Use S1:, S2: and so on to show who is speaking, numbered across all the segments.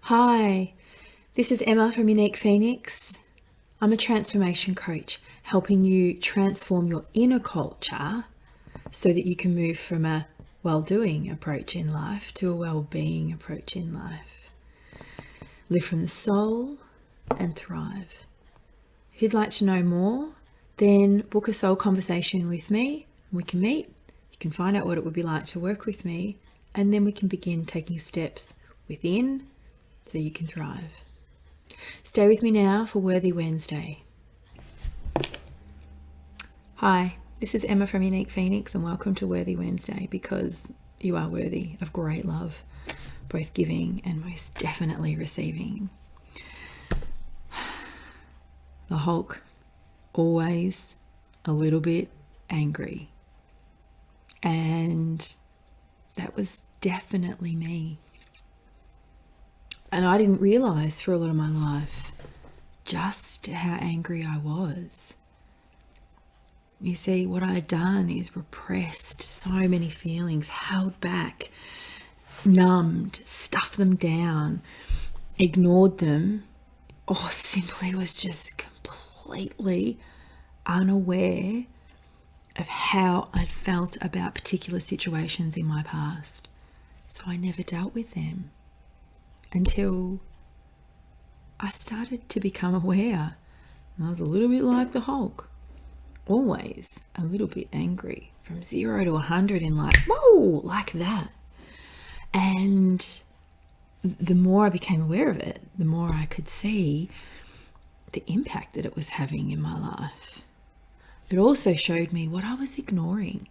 S1: Hi, this is Emma from Unique Phoenix. I'm a transformation coach, helping you transform your inner culture so that you can move from a well-doing approach in life to a well-being approach in life. Live from the soul and thrive. If you'd like to know more, then book a soul conversation with me. We can meet. You can find out what it would be like to work with me, and then we can begin taking steps within so you can thrive. Stay with me now for Worthy Wednesday. Hi, this is Emma from Unique Phoenix, and welcome to Worthy Wednesday, because you are worthy of great love, both giving and most definitely receiving. The Hulk, always a little bit angry. And that was definitely me. And I didn't realize for a lot of my life just how angry I was. You see, what I had done is repressed so many feelings, held back, numbed, stuffed them down, ignored them, or simply was just completely unaware of how I felt about particular situations in my past. So I never dealt with them until I started to become aware. I was a little bit like the Hulk, always a little bit angry, from 0 to 100 in like, whoa, like that. And the more I became aware of it, the more I could see the impact that it was having in my life. It also showed me what I was ignoring,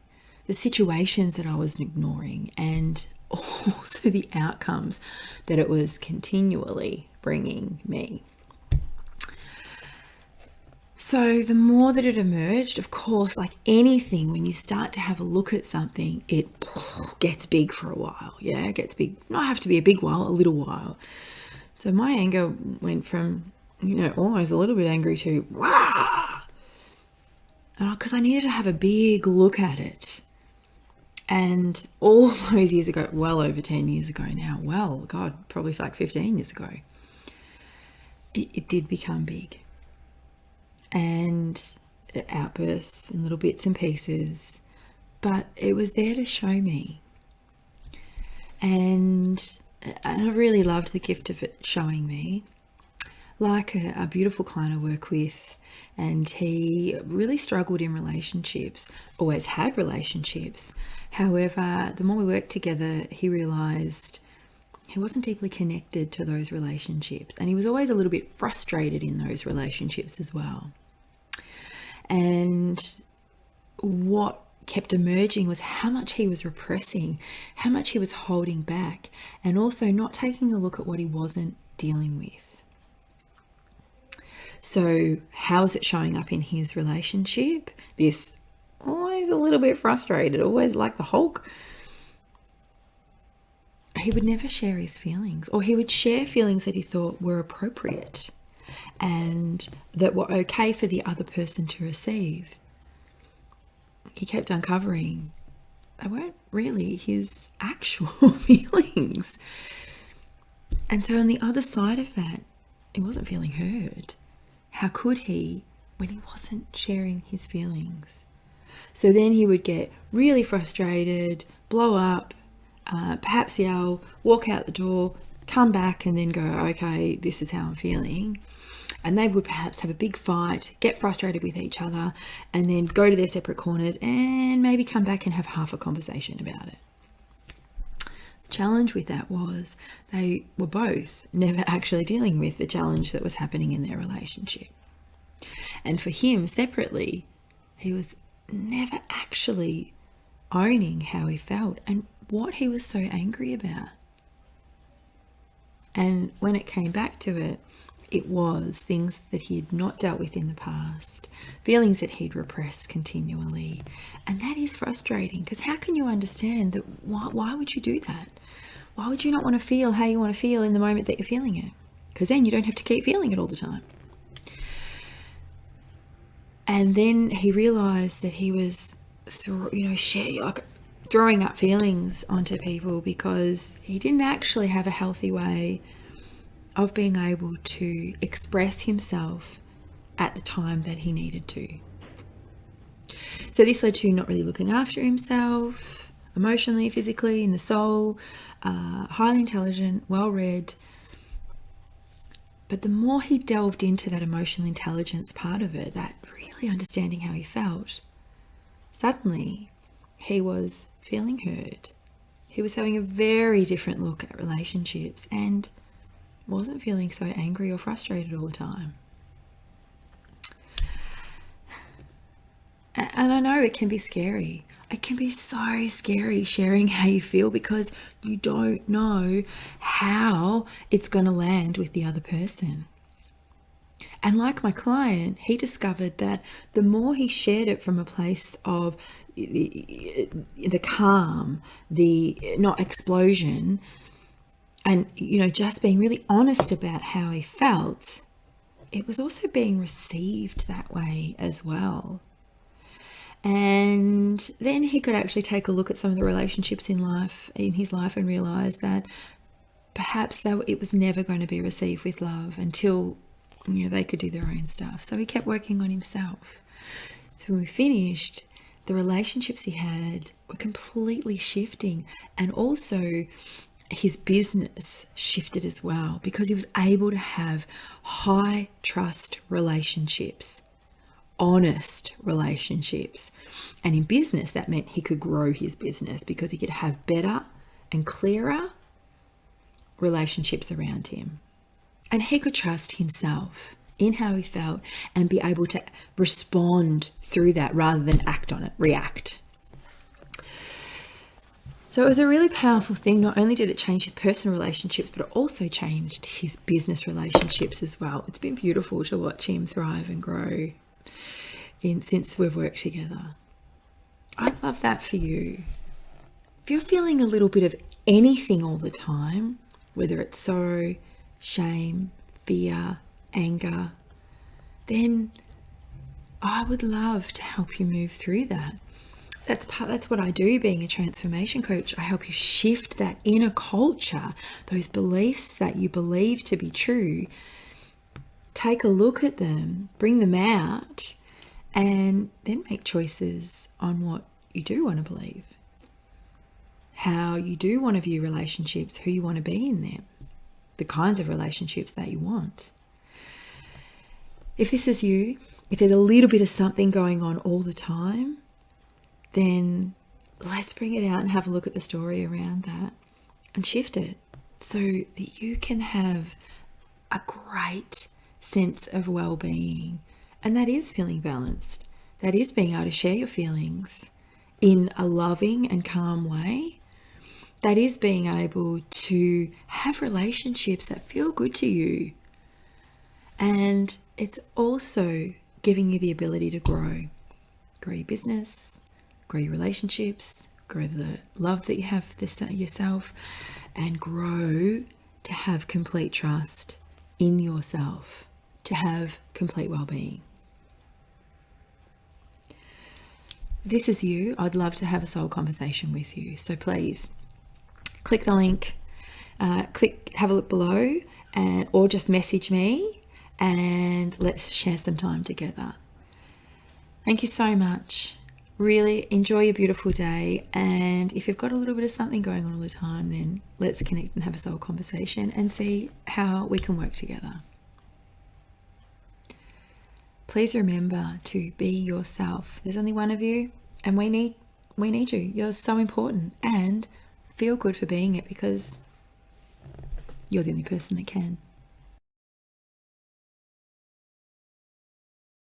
S1: the situations that I was ignoring, and also the outcomes that it was continually bringing me. So the more that it emerged, of course, like anything, when you start to have a look at something, it gets big for a while. Yeah, it gets big. Not have to be a big while, a little while. So my anger went from, always a little bit angry to, wah! Because I needed to have a big look at it. And all those years ago, well over 10 years ago now, well, God, probably like 15 years ago, it did become big. And it outbursts in little bits and pieces, but it was there to show me. And I really loved the gift of it showing me. Like a beautiful client I work with, and he really struggled in relationships, always had relationships. However, the more we worked together, he realized he wasn't deeply connected to those relationships, and he was always a little bit frustrated in those relationships as well. And what kept emerging was how much he was repressing, how much he was holding back, and also not taking a look at what he wasn't dealing with. So how is it showing up in his relationship? This always a little bit frustrated, always like the Hulk. He would never share his feelings, or he would share feelings that he thought were appropriate and that were okay for the other person to receive. He kept uncovering they weren't really his actual feelings. And so on the other side of that, he wasn't feeling heard. How could he when he wasn't sharing his feelings? So then he would get really frustrated, blow up, perhaps yell, walk out the door, come back and then go, okay, this is how I'm feeling. And they would perhaps have a big fight, get frustrated with each other, and then go to their separate corners and maybe come back and have half a conversation about it. The challenge with that was they were both never actually dealing with the challenge that was happening in their relationship. And for him, separately, he was never actually owning how he felt and what he was so angry about. And when it came back to it, it was things that he had not dealt with in the past, feelings that he'd repressed continually. And that is frustrating, because how can you understand that? Why would you do that? Why would you not want to feel how you want to feel in the moment that you're feeling it? Because then you don't have to keep feeling it all the time. And then he realized that he was, throwing up feelings onto people because he didn't actually have a healthy way of being able to express himself at the time that he needed to. So this led to not really looking after himself emotionally, physically, in the soul, highly intelligent, well-read. But the more he delved into that emotional intelligence part of it, that really understanding how he felt, suddenly he was feeling heard. He was having a very different look at relationships and wasn't feeling so angry or frustrated all the time. And I know it can be scary. It can be so scary sharing how you feel because you don't know how it's going to land with the other person. And like my client, he discovered that the more he shared it from a place of the calm, the not explosion, and just being really honest about how he felt, it was also being received that way as well. And then he could actually take a look at some of the relationships in his life and realize that perhaps it was never going to be received with love until they could do their own stuff. So he kept working on himself. So when we finished, the relationships he had were completely shifting, and also his business shifted as well because he was able to have high trust relationships, honest relationships. And in business, that meant he could grow his business because he could have better and clearer relationships around him. And he could trust himself in how he felt and be able to respond through that rather than act on it, react. So it was a really powerful thing. Not only did it change his personal relationships, but it also changed his business relationships as well. It's been beautiful to watch him thrive and grow since we've worked together. I'd love that for you. If you're feeling a little bit of anything all the time, whether it's sorrow, shame, fear, anger, then I would love to help you move through that. That's what I do being a transformation coach. I help you shift that inner culture, those beliefs that you believe to be true. Take a look at them, bring them out, and then make choices on what you do want to believe, how you do want to view relationships, who you want to be in them, the kinds of relationships that you want. If this is you, if there's a little bit of something going on all the time, then let's bring it out and have a look at the story around that and shift it so that you can have a great sense of well-being. And that is feeling balanced. That is being able to share your feelings in a loving and calm way. That is being able to have relationships that feel good to you. And it's also giving you the ability to grow your business, grow your relationships, grow the love that you have for yourself, and grow to have complete trust in yourself, to have complete well-being. If this is you, I'd love to have a soul conversation with you. So please click the link, have a look below, or just message me and let's share some time together. Thank you so much. Really enjoy your beautiful day. And if you've got a little bit of something going on all the time, then let's connect and have a soul conversation and see how we can work together. Please remember to be yourself. There's only one of you, and we need you. You're so important, and feel good for being it because you're the only person that can.